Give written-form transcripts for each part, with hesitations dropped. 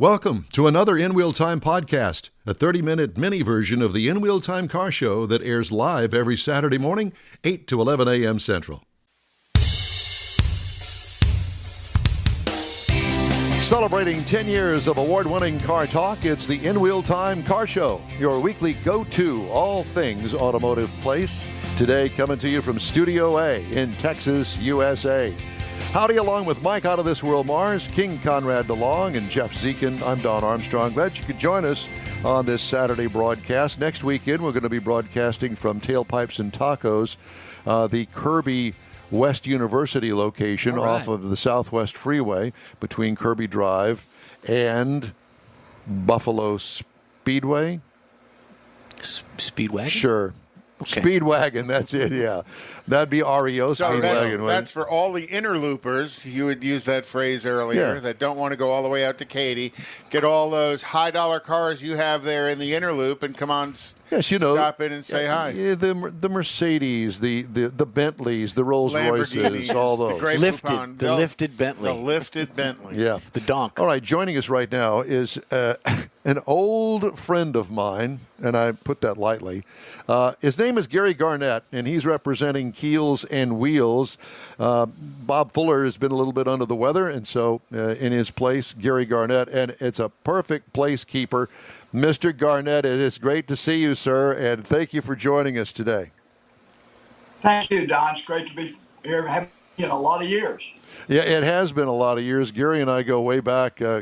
Welcome to another In Wheel Time podcast, a 30-minute mini version of the In Wheel Time car show that airs live every Saturday morning, 8 to 11 a.m. Central. Celebrating 10 years of award-winning car talk, it's the In Wheel Time car show, your weekly go-to all things automotive place. Today, coming to you from Studio A in Texas, USA. Howdy, along with Mike out of this world Mars, King Konrad DeLong, and Jeff Zekin. I'm Don Armstrong. Glad you could join us on this Saturday broadcast. Next weekend, we're going to be broadcasting from Tailpipes and Tacos, the Kirby West University location off of the Southwest Freeway between Kirby Drive and Buffalo Speedway. Speedwagon? Sure. Okay. Speedwagon, that's it, yeah. That'd be REO so Speedwagon. That's for all the interloopers. You would use that phrase earlier, that don't want to go all the way out to Katy. Get all those high-dollar cars you have there in the interloop and come on, stop in and say hi. Yeah, the Mercedes, the Bentleys, the Rolls Royces, all those. The lifted Bentley. The lifted Bentley. Yeah. The donk. All right, joining us right now is an old friend of mine, and I put that lightly. His name is Gary Garnett, and he's representing Keels and Wheels. Bob Fuller has been a little bit under the weather, and so in his place, Gary Garnett, and it's a perfect placekeeper. Mr. Garnett, it is great to see you, sir, and thank you for joining us today. Thank you, Don. It's great to be here. Haven't been a lot of years. Yeah, it has been a lot of years. Gary and I go way back. I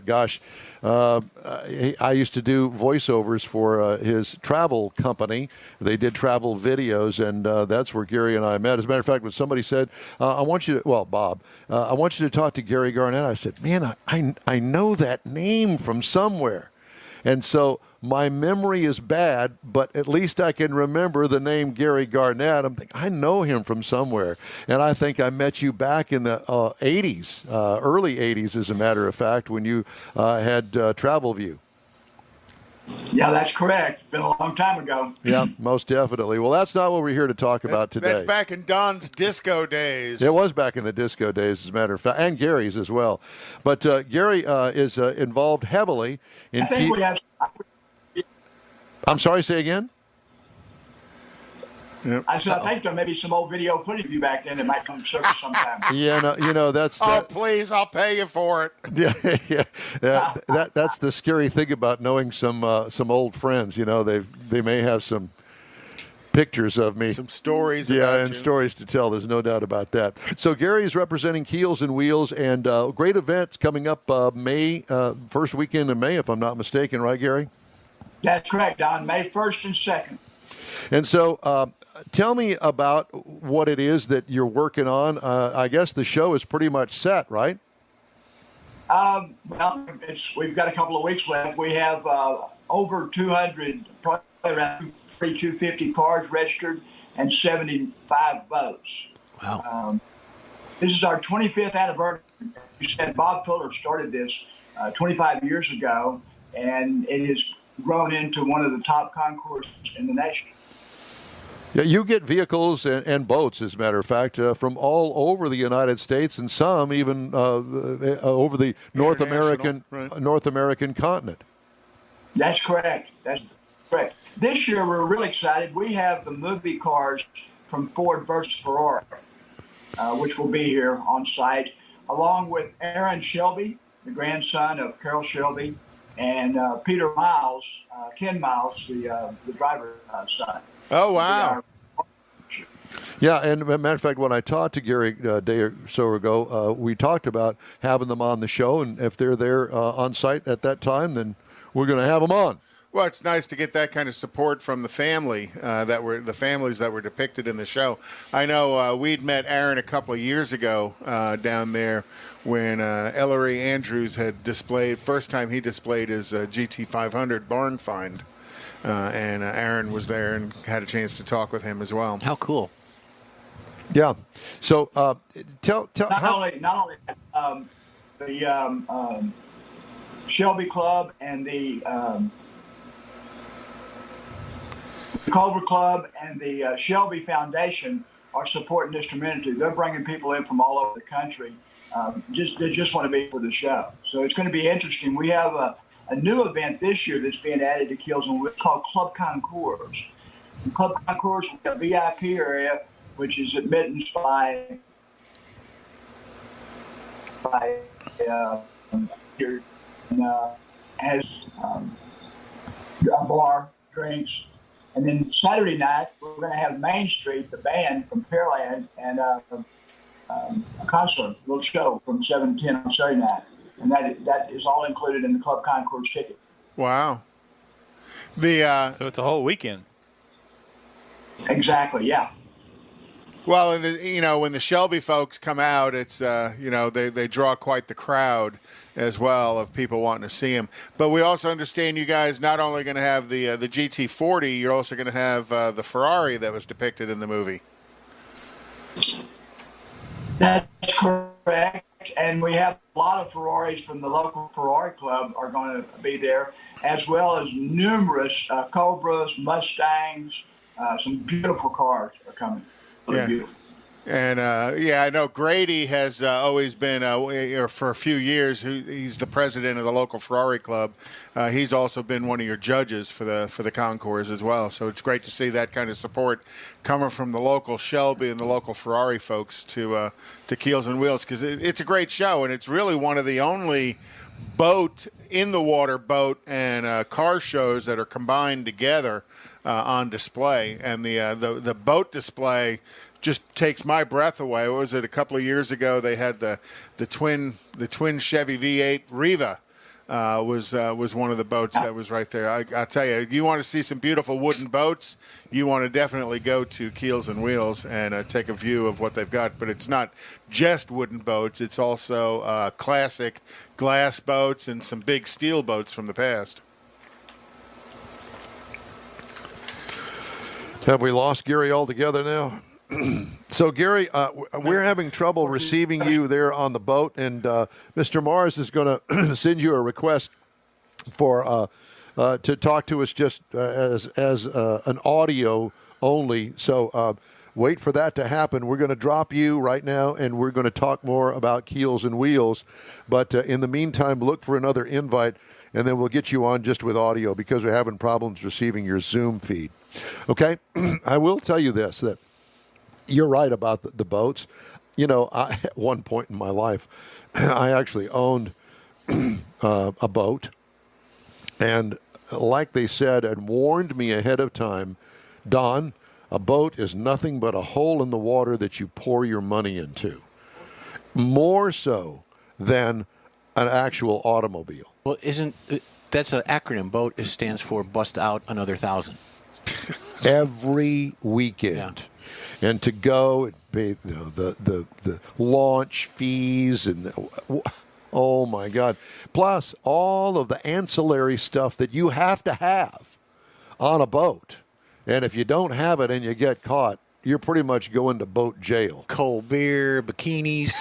used to do voiceovers for his travel company. They did travel videos, and that's where Gary and I met. As a matter of fact, when somebody said, Bob, I want you to talk to Gary Garnett, I said, man, I know that name from somewhere. And so my memory is bad, but at least I can remember the name Gary Garnett. I'm thinking, I know him from somewhere. And I think I met you back in the 80s, early 80s, as a matter of fact, when you had Travel View. Yeah, that's correct. It's been a long time ago. Yeah, most definitely. Well, that's not what we're here to talk about today. That's back in Don's disco days. It was back in the disco days, as a matter of fact, and Gary's as well. But Gary is involved heavily in... I think we have... I'm sorry, say again? Yep. I think there may be some old video footage of you back then that might come surface sometime. Yeah, that's... Oh, please, I'll pay you for it. Yeah. That's the scary thing about knowing some old friends. You know, they may have some pictures of me. Some stories stories to tell. There's no doubt about that. So Gary is representing Keels and Wheels, and great events coming up May, first weekend in May, if I'm not mistaken. Right, Gary? That's correct, Don. May 1st and 2nd. And so tell me about what it is that you're working on. I guess the show is pretty much set, right? Well, we've got a couple of weeks left. We have over 200, probably around 250 cars registered and 75 boats. Wow. This is our 25th anniversary. You said Bob Fuller started this 25 years ago, and it has grown into one of the top concours in the nation. Yeah, you get vehicles and boats, as a matter of fact, from all over the United States, and some even over the North American continent. That's correct. This year, we're really excited. We have the movie cars from Ford versus Ferrari, which will be here on site, along with Aaron Shelby, the grandson of Carol Shelby, and Peter Miles, Ken Miles, the driver's son. Oh, wow. Yeah, and as a matter of fact, when I talked to Gary a day or so ago, we talked about having them on the show, and if they're there on site at that time, then we're going to have them on. Well, it's nice to get that kind of support from the families that were depicted in the show. I know we'd met Aaron a couple of years ago down there when Ellery Andrews had displayed, first time he displayed his GT500 barn find. And Aaron was there and had a chance to talk with him as well. How cool! Yeah. So tell not only the Shelby Club and the Culver Club and the Shelby Foundation are supporting this community. They're bringing people in from all over the country. They just want to be for the show. So it's going to be interesting. We have a new event this year that's being added to Keels and Wheels called Club Concours. In Club Concours, we have a VIP area, which is admittance by has a bar, drinks, and then Saturday night we're going to have Main Street, the band from Pearland, and a concert, a little show from 7 to 10 on Saturday night, and that is all included in the Club Concours ticket. Wow. So it's a whole weekend. Exactly. Yeah. Well, and when the Shelby folks come out, it's they draw quite the crowd as well of people wanting to see them. But we also understand you guys not only going to have the GT40, you're also going to have the Ferrari that was depicted in the movie. That's correct. And we have a lot of Ferraris from the local Ferrari club are going to be there, as well as numerous Cobras, Mustangs, some beautiful cars are coming. Really beautiful. And, I know Grady has always been, or for a few years, he's the president of the local Ferrari club. He's also been one of your judges for the concours as well. So it's great to see that kind of support coming from the local Shelby and the local Ferrari folks to Keels and Wheels, because it's a great show, and it's really one of the only in-the-water boat and car shows that are combined together on display. And the boat display just takes my breath away. What was it? A couple of years ago, they had the twin Chevy V8 Riva was one of the boats that was right there. I tell you, you want to see some beautiful wooden boats, you want to definitely go to Keels and Wheels and take a view of what they've got. But it's not just wooden boats; it's also classic glass boats and some big steel boats from the past. Have we lost Gary altogether now? So, Gary, we're having trouble receiving you there on the boat, and Mr. Mars is going to send you a request for to talk to us just as an audio only. So wait for that to happen. We're going to drop you right now, and we're going to talk more about Keels and Wheels. But in the meantime, look for another invite, and then we'll get you on just with audio because we're having problems receiving your Zoom feed. Okay? I will tell you this, that you're right about the boats. At one point in my life, I actually owned a boat. And like they said and warned me ahead of time, Don, a boat is nothing but a hole in the water that you pour your money into. More so than an actual automobile. Well, that's an acronym? BOAT. It stands for Bust Out Another 1,000. Every weekend. Yeah. And to go and pay the launch fees and oh my God. Plus all of the ancillary stuff that you have to have on a boat. And if you don't have it and you get caught, you're pretty much going to boat jail. Cold beer, bikinis.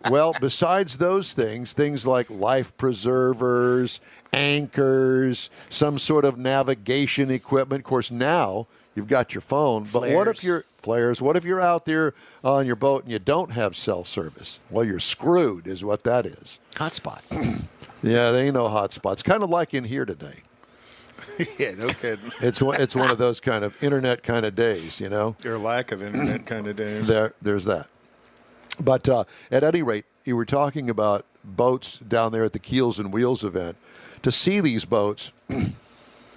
Well, besides those things like life preservers, anchors, some sort of navigation equipment. Of course, now you've got your phone. Flares. But what if you're flares? What if you're out there on your boat and you don't have cell service? Well, you're screwed is what that is. Hotspot. Yeah, they ain't no hotspots. Kind of like in here today. Yeah, no kidding. It's one of those kind of internet kind of days, Or lack of internet kind of days. There's that. But at any rate, you were talking about boats down there at the Keels and Wheels event. To see these boats,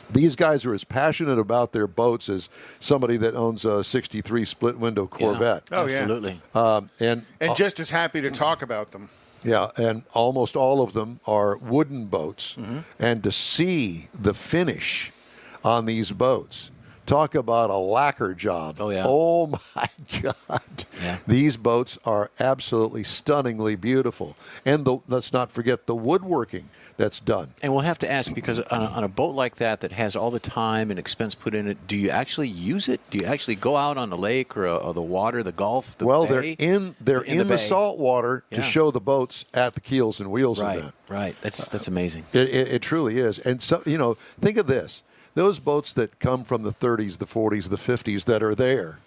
these guys are as passionate about their boats as somebody that owns a 63 split-window Corvette. Yeah, absolutely. And just as happy to talk about them. Yeah, and almost all of them are wooden boats. Mm-hmm. And to see the finish on these boats, talk about a lacquer job. Oh, yeah. Oh, my God. Yeah. These boats are absolutely stunningly beautiful. And let's not forget the woodworking that's done. And we'll have to ask, because on a boat like that has all the time and expense put in it, do you actually use it? Do you actually go out on the lake or the water, the Gulf, the bay? They're in the salt water to show the boats at the Keels and Wheels event. Right. That's amazing. It truly is. And so, think of this. Those boats that come from the 30s, the 40s, the 50s that are there,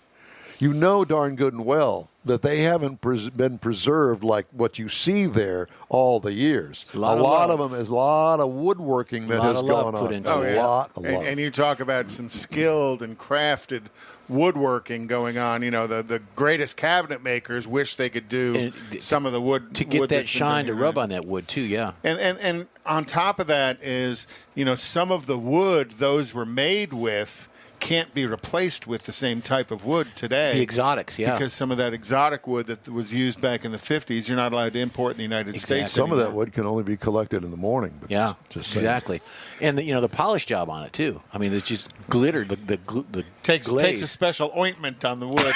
darn good and well that they haven't been preserved like what you see there all the years. A lot of them is a lot of woodworking that has gone on. A lot. And you talk about some skilled and crafted woodworking going on. You know, the greatest cabinet makers wish they could do some of the wood to get wood that shine to rub on that wood too. Yeah, and on top of that is, you know, some of the wood those were made with can't be replaced with the same type of wood today. The exotics, yeah. Because some of that exotic wood that was used back in the 50s, you're not allowed to import in the United States Some anymore. of that wood can only be collected in the morning. But yeah, exactly. And the polish job on it too. I mean, it's just glitter. The takes a special ointment on the wood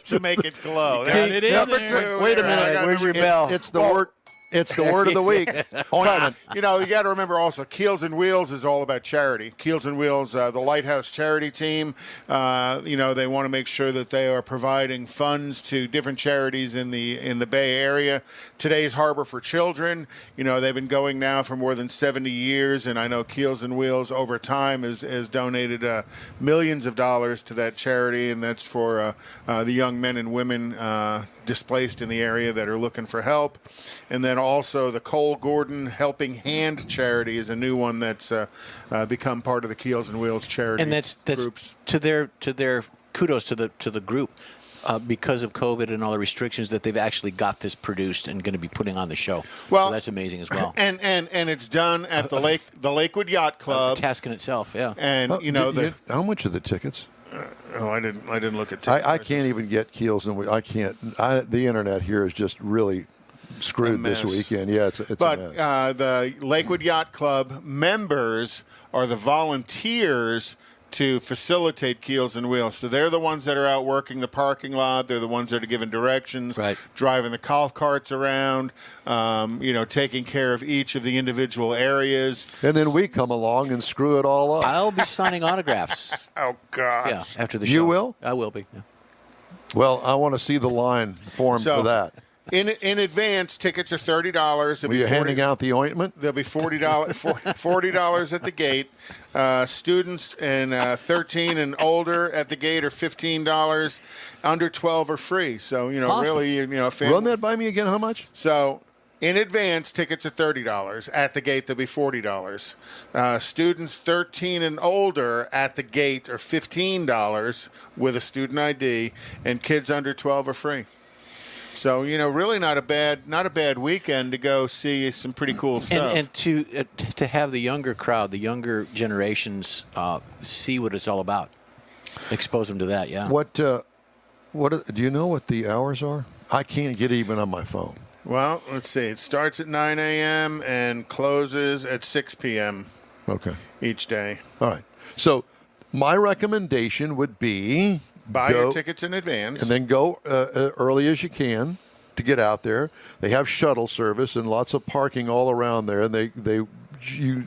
to make it glow. Number two. Wait a minute. Where's your bell? It's the word. It's the word of the week. You know, you got to remember also, Keels and Wheels is all about charity. Keels and Wheels, the Lighthouse charity team, you know, they want to make sure that they are providing funds to different charities in the Bay Area. Today's Harbor for Children, you know, they've been going now for more than 70 years, and I know Keels and Wheels over time has donated millions of dollars to that charity, and that's for the young men and women displaced in the area that are looking for help. And then also the Cole Gordon Helping Hand charity is a new one that's become part of the Keels and Wheels charity and that's groups. To their kudos to the group because of COVID and all the restrictions that they've actually got this produced and going to be putting on the show. Well, so that's amazing as well. And it's done at the Lakewood Yacht Club. A task in itself, yeah. And you know how much are the tickets? I didn't look at tickets. I can't even get Keels and I can't. The internet here is just really screwed this weekend. Yeah, it's a mess. The Lakewood Yacht Club members are the volunteers to facilitate Keels and Wheels. So they're the ones that are out working the parking lot. They're the ones that are giving directions, driving the golf carts around, you know, taking care of each of the individual areas. And then we come along and screw it all up. I'll be signing autographs. Oh, God. Yeah, after the show. You will? I will be. Yeah. Well, I want to see the line formed for that. In advance, tickets are $30. Were you handing out the ointment? There'll be $40 at the gate. Students and 13 and older at the gate are $15. Under 12 are free. So really, you know, run that by me again. How much? So in advance, tickets are $30. At the gate, they'll be $40. Students 13 and older at the gate are $15 with a student ID, and kids under 12 are free. So, you know, really not a bad weekend to go see some pretty cool stuff. And to have the younger crowd, the younger generations, see what it's all about. Expose them to that, yeah. What do you know what the hours are? I can't get even on my phone. Well, let's see. It starts at 9 a.m. and closes at 6 p.m. Okay. Each day. All right. So my recommendation would be buy your tickets in advance. And then go early as you can to get out there. They have shuttle service and lots of parking all around there. And you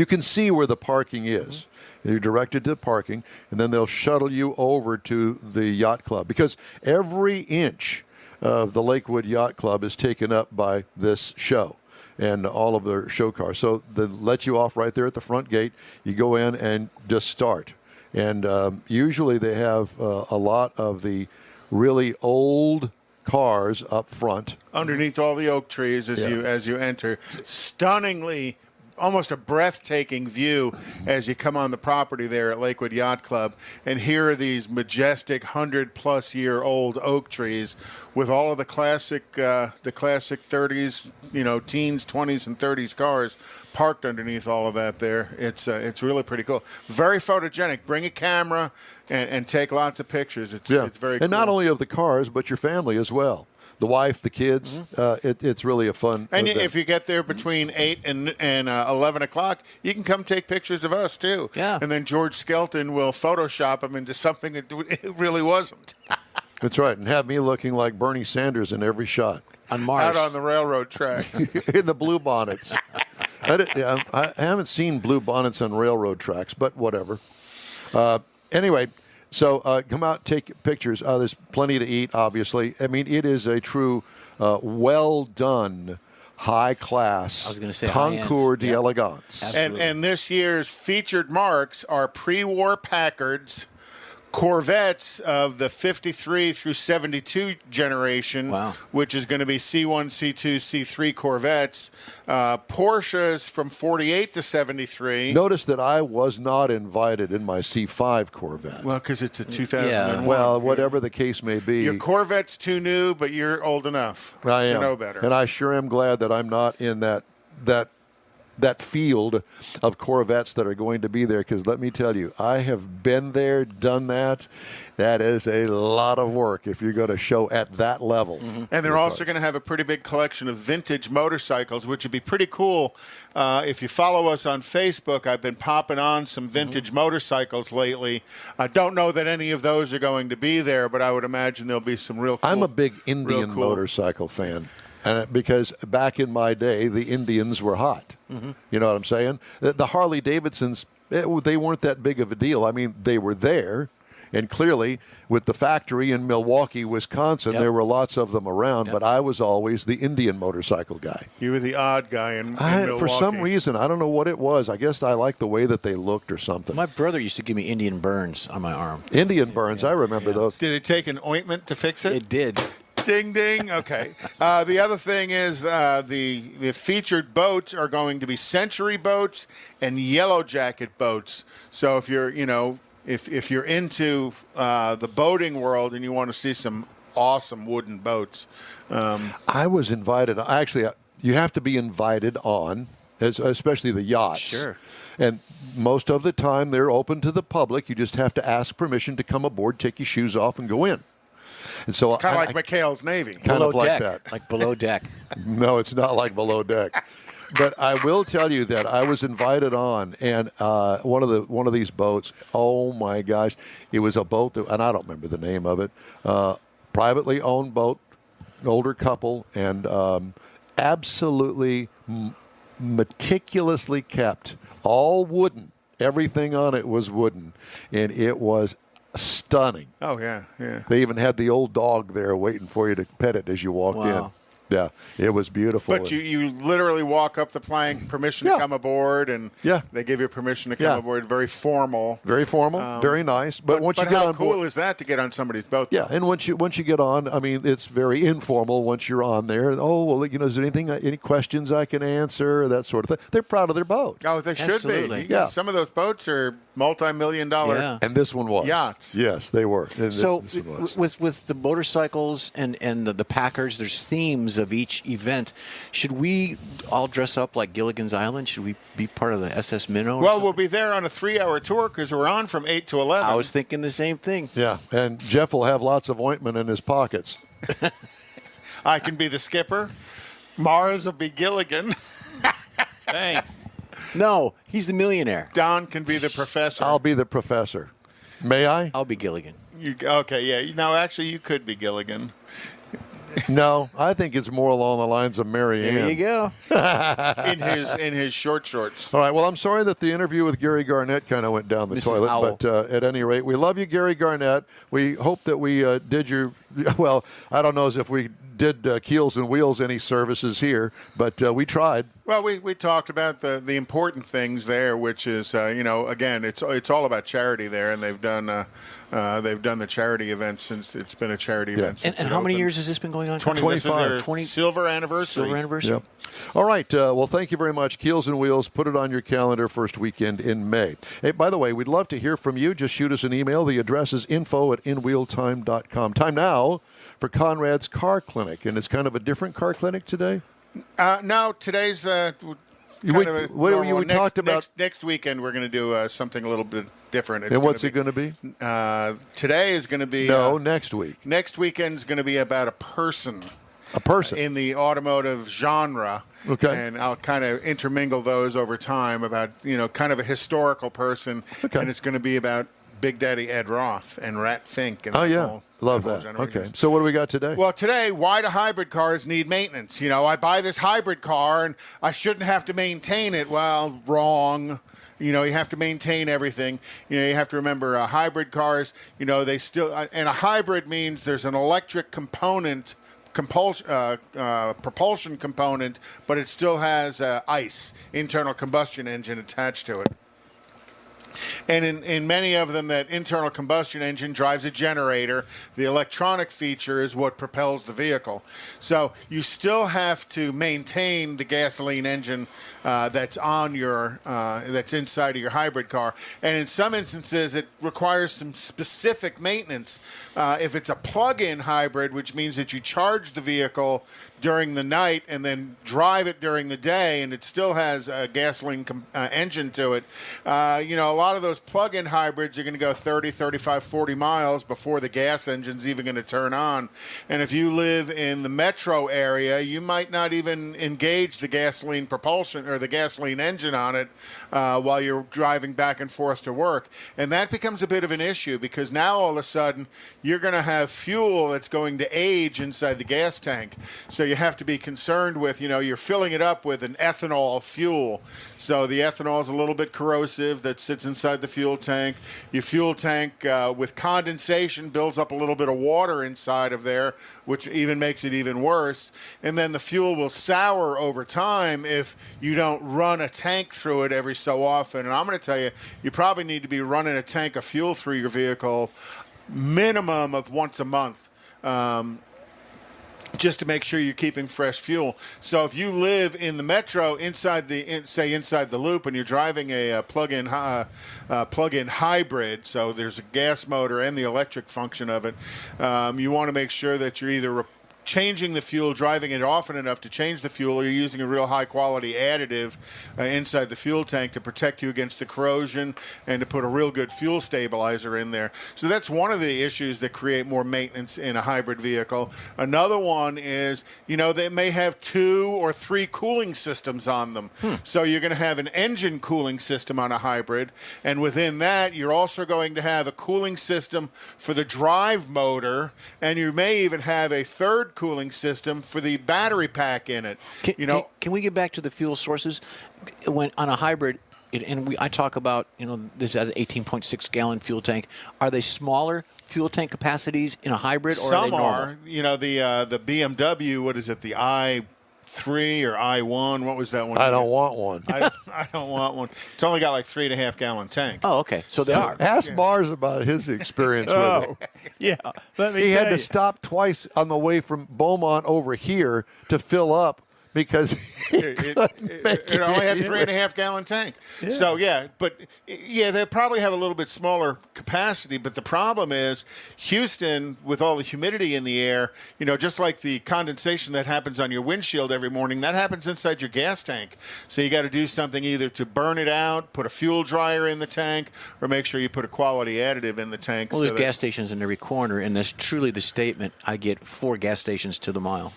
can see where the parking is. You're directed to parking, and then they'll shuttle you over to the yacht club. Because every inch of the Lakewood Yacht Club is taken up by this show and all of their show cars. So they let you off right there at the front gate. You go in and just start. And usually they have a lot of the really old cars up front. Underneath all the oak trees as you enter. Stunningly, almost a breathtaking view as you come on the property there at Lakewood Yacht Club. And here are these majestic 100-plus-year-old oak trees with all of the classic 30s, you know, teens, 20s, and 30s cars parked underneath all of that there. It's really pretty cool. Very photogenic. Bring a camera and take lots of pictures. It's very cool. And not only of the cars, but your family as well. The wife, the kids. It's really a fun And event. if you get there between 8 and 11 o'clock, you can come take pictures of us, too. Yeah. And then George Skelton will Photoshop them into something that it really wasn't. That's right. And have me looking like Bernie Sanders in every shot. On Mars. Out on the railroad tracks. In the blue bonnets. I haven't seen blue bonnets on railroad tracks, but whatever. Anyway, so come out, take pictures. There's plenty to eat, obviously. I mean, it is a true, well-done, high-class Concours d'Elegance. And this year's featured marks are pre-war Packards, Corvettes of the 53 through 72 generation, which is going to be C1, C2, C3 Corvettes. Porsches from 48 to 73. Notice that I was not invited in my C5 Corvette. Well, because it's a 2001. Yeah. Well, whatever the case may be. Your Corvette's too new, but you're old enough to know better. And I sure am glad that I'm not in that field of Corvettes that are going to be there, because let me tell you, I have been there, done that. That is a lot of work if you're going to show at that level. And they're also going to have a pretty big collection of vintage motorcycles, which would be pretty cool. If you follow us on Facebook, I've been popping on some vintage motorcycles lately. I don't know that any of those are going to be there, but I would imagine there'll be some real cool. I'm a big Indian motorcycle fan. And because back in my day, the Indians were hot. You know what I'm saying? The Harley Davidsons, they weren't that big of a deal. I mean, they were there. And clearly, with the factory in Milwaukee, Wisconsin, there were lots of them around. But I was always the Indian motorcycle guy. You were the odd guy in Milwaukee. For some reason, I don't know what it was. I guess I liked the way that they looked or something. My brother used to give me Indian burns on my arm. Indian burns, I remember those. Did it take an ointment to fix it? It did. Ding, ding. Okay. The other thing is the featured boats are going to be Century boats and Yellow Jacket boats. So if you're, if you're into the boating world and you want to see some awesome wooden boats. I was invited. Actually, you have to be invited on, especially the yachts. Sure. And most of the time they're open to the public. You just have to ask permission to come aboard, take your shoes off, and go in. And so it's kind of like McHale's Navy. Kind of like that. Like below deck. No, it's not like below deck. But I will tell you that I was invited on, and one of these boats, oh my gosh, it was a boat, and I don't remember the name of it, privately owned boat, older couple, and absolutely meticulously kept, all wooden. Everything on it was wooden, and it was stunning. Oh, yeah. They even had the old dog there waiting for you to pet it as you walked in. Yeah, it was beautiful. But you literally walk up the plank, permission to come aboard, and they give you permission to come aboard. Very formal. Very formal, very nice. But once you get how on cool board, is that to get on somebody's boat? Yeah, and once you get on, I mean, it's very informal once you're on there. Oh, well, is there any questions I can answer, that sort of thing. They're proud of their boat. Oh, they should be. Yeah. Some of those boats are multi-million-dollar and this one was. Yachts. Yes, they were. So with the motorcycles and the Packers, there's themes of each event. Should we all dress up like Gilligan's Island? Should we be part of the SS Minnow? Well, we'll be there on a 3-hour tour because we're on from 8 to 11. I was thinking the same thing. Yeah, and Jeff will have lots of ointment in his pockets. I can be the skipper. Mars will be Gilligan. Thanks. No, he's the millionaire. Don can be the professor. I'll be the professor. May I? I'll be Gilligan. Okay, yeah. No, actually, you could be Gilligan. No, I think it's more along the lines of Mary Ann. There you go. in his short shorts. All right. Well, I'm sorry that the interview with Gary Garnett kind of went down the toilet. Owl. But at any rate, we love you, Gary Garnett. We hope that we did your – well, I don't know as if we did Keels and Wheels any services here, but we tried. Well, we talked about the important things there, which is again it's all about charity there, and they've done the charity event since it's been a charity event. Since and how many years has this been going on? 25. 20 silver anniversary. Silver anniversary. Yep. All right. Well, thank you very much, Keels and Wheels. Put it on your calendar first weekend in May. Hey, by the way, we'd love to hear from you. Just shoot us an email. The address is info@inwheeltime.com. Time now for Konrad's Car Clinic, and it's kind of a different car clinic today. No, today's talked about next weekend. We're going to do something a little bit different. And what's it going to be? Today is going to be next week. Next weekend is going to be about a person. A person in the automotive genre. Okay. And I'll kind of intermingle those over time about kind of a historical person. Okay. And it's going to be about Big Daddy Ed Roth and Rat Fink. And love that. Okay. So what do we got today? Well, today, why do hybrid cars need maintenance? I buy this hybrid car and I shouldn't have to maintain it. Well, wrong. You have to maintain everything. You have to remember hybrid cars, they still, and a hybrid means there's an electric component, propulsion component, but it still has ICE, internal combustion engine, attached to it. And in many of them, that internal combustion engine drives a generator. The electronic feature is what propels the vehicle. So you still have to maintain the gasoline engine that's on your that's inside of your hybrid car. And in some instances, it requires some specific maintenance. If it's a plug-in hybrid, which means that you charge the vehicle during the night and then drive it during the day, and it still has a gasoline engine to it. A lot of those plug-in hybrids are going to go 30, 35, 40 miles before the gas engine's even going to turn on. And if you live in the metro area, you might not even engage the gasoline propulsion or the gasoline engine on it while you're driving back and forth to work. And that becomes a bit of an issue because now all of a sudden you're going to have fuel that's going to age inside the gas tank. So you have to be concerned with, you're filling it up with an ethanol fuel. So the ethanol is a little bit corrosive that sits inside the fuel tank. Your fuel tank with condensation builds up a little bit of water inside of there, which even makes it even worse. And then the fuel will sour over time if you don't run a tank through it every so often. And I'm going to tell you, you probably need to be running a tank of fuel through your vehicle minimum of once a month. Just to make sure you're keeping fresh fuel. So if you live in the metro inside the loop and you're driving a plug-in hybrid, so there's a gas motor and the electric function of it, you want to make sure that you're either changing the fuel, driving it often enough to change the fuel, or you're using a real high-quality additive inside the fuel tank to protect you against the corrosion and to put a real good fuel stabilizer in there. So that's one of the issues that create more maintenance in a hybrid vehicle. Another one is, they may have 2 or 3 cooling systems on them. So you're going to have an engine cooling system on a hybrid, and within that, you're also going to have a cooling system for the drive motor, and you may even have a third cooling system for the battery pack in it. Can we get back to the fuel sources? When on a hybrid, I talk about, this has an 18.6 gallon fuel tank. Are they smaller fuel tank capacities in a hybrid, or some are they normal? The BMW, what is it, the i3 or i1? What was that one? I don't want one. I don't want one. It's only got like 3.5 gallon tank. Oh, okay. So they are. Ask Mars about his experience with it. Yeah. He had to stop twice on the way from Beaumont over here to fill up because it only has a 3.5 gallon tank. Yeah. So they probably have a little bit smaller capacity, but the problem is Houston, with all the humidity in the air, just like the condensation that happens on your windshield every morning, that happens inside your gas tank. So you got to do something either to burn it out, put a fuel dryer in the tank, or make sure you put a quality additive in the tank. Well, there's gas stations in every corner, and that's truly the statement, I get 4 gas stations to the mile.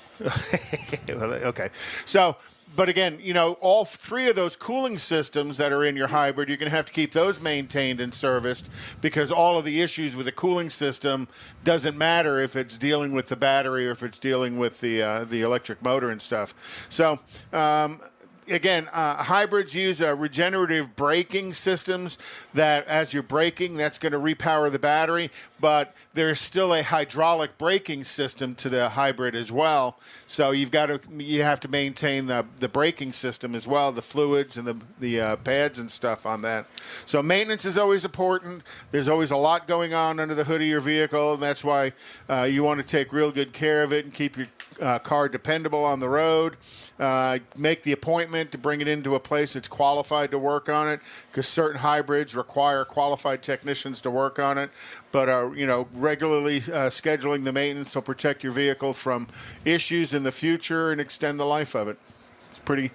Okay. So, but again, all 3 of those cooling systems that are in your hybrid, you're going to have to keep those maintained and serviced because all of the issues with the cooling system doesn't matter if it's dealing with the battery or if it's dealing with the electric motor and stuff. So, again, hybrids use regenerative braking systems that as you're braking, that's going to repower the battery, but there's still a hydraulic braking system to the hybrid as well. So you have to maintain the braking system as well, the fluids and the pads and stuff on that. So maintenance is always important. There's always a lot going on under the hood of your vehicle, and that's why you want to take real good care of it and keep your car dependable on the road. Make the appointment to bring it into a place that's qualified to work on it, because certain hybrids require qualified technicians to work on it. But regularly scheduling the maintenance will protect your vehicle from issues in the future and extend the life of it. It's pretty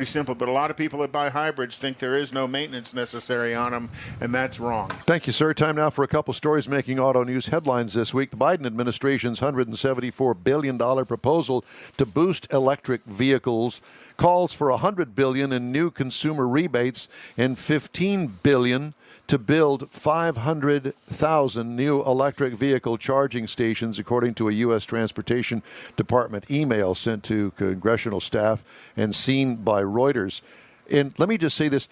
simple. But a lot of people that buy hybrids think there is no maintenance necessary on them, and that's wrong. Thank you, sir. Time now for a couple stories making auto news headlines this week. The Biden administration's $174 billion proposal to boost electric vehicles calls for $100 billion in new consumer rebates and $15 billion to build 500,000 new electric vehicle charging stations, according to a U.S. Transportation Department email sent to congressional staff and seen by Reuters. And let me just say this.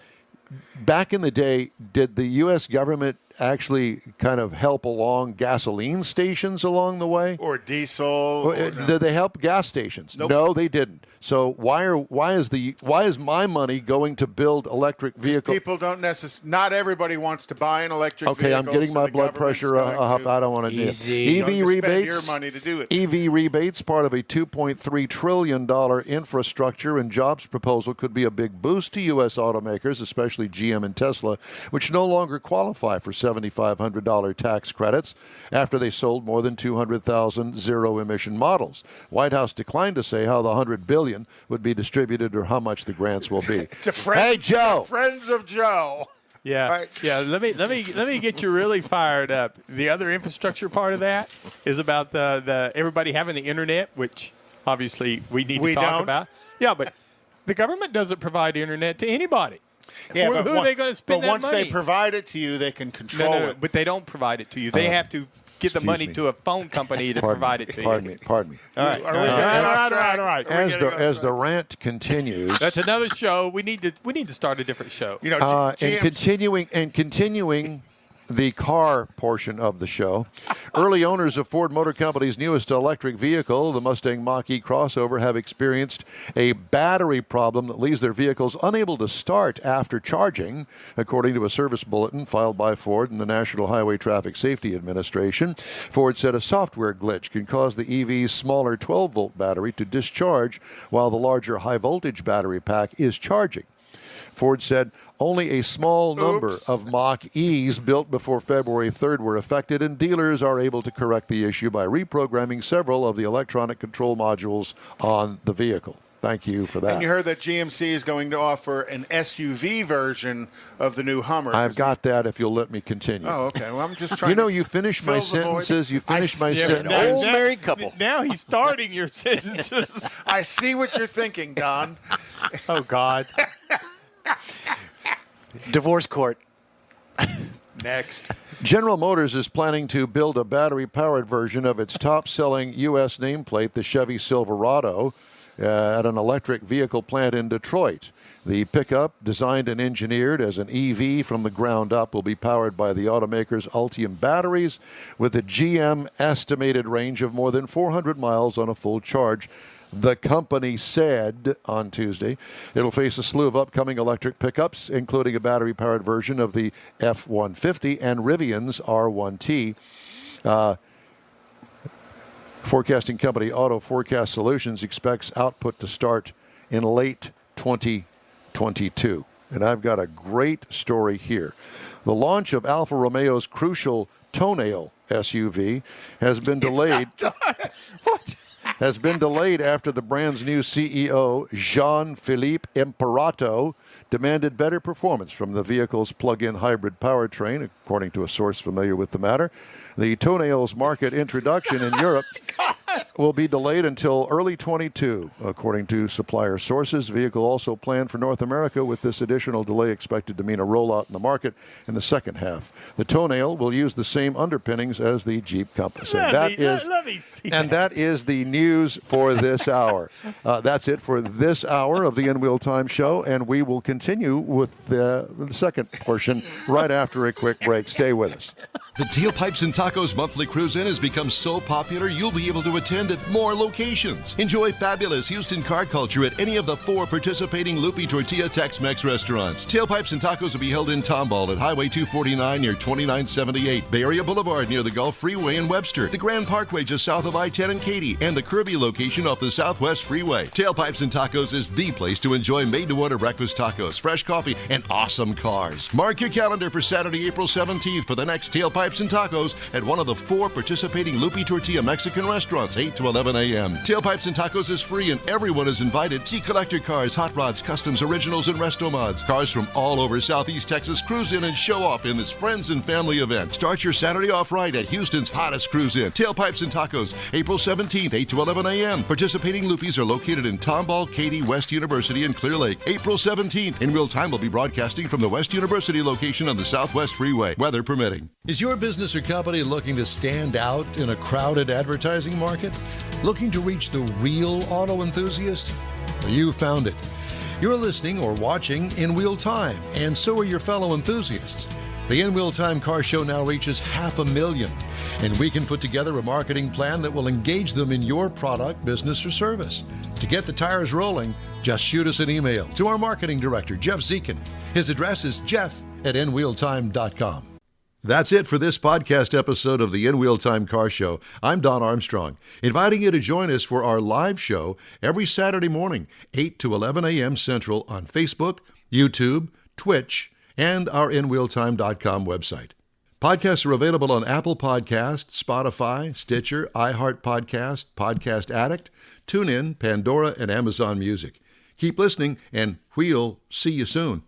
Back in the day, did the U.S. government actually kind of help along gasoline stations along the way? Or diesel? Did they help gas stations? Nope. No, they didn't. So why is my money going to build electric vehicles? People don't necessarily. Not everybody wants to buy an electric Okay, vehicle. I'm getting so my the blood government's pressure going up. to- I don't want to do it. Easy. EV going to rebates. spend your money to do it. EV rebates, part of a $2.3 trillion infrastructure and jobs proposal, could be a big boost to U.S. automakers, especially GM and Tesla, which no longer qualify for $7,500 tax credits after they sold more than 200,000 zero-emission models. White House declined to say how the $100 billion would be distributed or how much the grants will be. Hey, Joe. Friends of Joe. Yeah, Right. yeah. Let me get you really fired up. The other infrastructure part of that is about the everybody having the internet, which obviously we need to talk don't. about. Yeah, but the government doesn't provide internet to anybody. Yeah, Who are they going to spend But that once money? they provide it to you, they can control No, it. but they don't provide it to you. They have to get the excuse money me. to a phone company to provide it to you. Pardon me. All right, Are we getting off track? all right. As the rant continues, That's another show. We need to start a different show. You know, and GM's continuing the car portion of the show, early owners of Ford Motor Company's newest electric vehicle, the Mustang Mach-E crossover, have experienced a battery problem that leaves their vehicles unable to start after charging, according to a service bulletin filed by Ford and the National Highway Traffic Safety Administration. Ford said a software glitch can cause the EV's smaller 12-volt battery to discharge while the larger high-voltage battery pack is charging. Ford said only a small number of Mach-E's built before February 3rd were affected, and dealers are able to correct the issue by reprogramming several of the electronic control modules on the vehicle. Thank you for that. And you heard that GMC is going to offer an SUV version of the new Hummer. I've got that if you'll let me continue. Oh, okay. Well, I'm just trying You know, to you finish fill my the void. sentences. You finish my An sentences. old married couple. Now he's starting your sentences. I see what you're thinking, Don. Oh God. Divorce court. Next. General Motors is planning to build a battery-powered version of its top-selling U.S. nameplate, the Chevy Silverado, at an electric vehicle plant in Detroit. The pickup, designed and engineered as an EV from the ground up, will be powered by the automaker's Ultium batteries with a GM estimated range of more than 400 miles on a full charge. The company said on Tuesday it'll face a slew of upcoming electric pickups, including a battery-powered version of the F-150 and Rivian's R1T. Forecasting company Auto Forecast Solutions expects output to start in late 2022. And I've got a great story here. The launch of Alfa Romeo's crucial tonneau SUV has been delayed. Has been delayed after the brand's new CEO, Jean-Philippe Imperato, demanded better performance from the vehicle's plug-in hybrid powertrain, according to a source familiar with the matter. The tonneau's market introduction in Europe will be delayed until early 22, according to supplier sources. The vehicle also planned for North America, with this additional delay expected to mean a rollout in the market in the second half. The tonneau will use the same underpinnings as the Jeep Compass. And Let me see. that is the news for this hour. That's it for this hour of the In Wheel Time Show, and we will continue with the second portion right after a quick break. Stay with us. The Tailpipes and Tacos monthly cruise-in has become so popular you'll be able to attend at more locations. Enjoy fabulous Houston car culture at any of the 4 participating Lupi Tortilla Tex-Mex restaurants. Tailpipes and Tacos will be held in Tomball at Highway 249 near 2978, Bay Area Boulevard near the Gulf Freeway in Webster, the Grand Parkway just south of I-10 and Katy, and the Kirby location off the Southwest Freeway. Tailpipes and Tacos is the place to enjoy made-to-order breakfast tacos, fresh coffee, and awesome cars. Mark your calendar for Saturday, April 17th for the next Tailpipes and Tacos at one of the 4 participating Lupi Tortilla Mexican restaurants, 8 to 11 a.m. Tailpipes and Tacos is free and everyone is invited. See collector cars, hot rods, customs, originals, and resto mods. Cars from all over Southeast Texas cruise in and show off in this friends and family event. Start your Saturday off right at Houston's hottest cruise in. Tailpipes and Tacos, April 17th, 8 to 11 a.m. Participating Lupis are located in Tomball, Katy, West University, and Clear Lake. April 17th, In Real Time will be broadcasting from the West University location on the Southwest Freeway, weather permitting. Is your business or company looking to stand out in a crowded advertising market? Looking to reach the real auto enthusiast? Well, you found it. You're listening or watching In Wheel Time, and so are your fellow enthusiasts. The In Wheel Time Car Show now reaches 500,000. And we can put together a marketing plan that will engage them in your product, business, or service. To get the tires rolling, just shoot us an email to our marketing director, Jeff Zekin. His address is jeff@nwheeltime.com. That's it for this podcast episode of the In Wheel Time Car Show. I'm Don Armstrong, inviting you to join us for our live show every Saturday morning, 8 to 11 a.m. Central on Facebook, YouTube, Twitch, and our InWheelTime.com website. Podcasts are available on Apple Podcasts, Spotify, Stitcher, iHeart Podcast, Podcast Addict, TuneIn, Pandora, and Amazon Music. Keep listening, and we'll see you soon.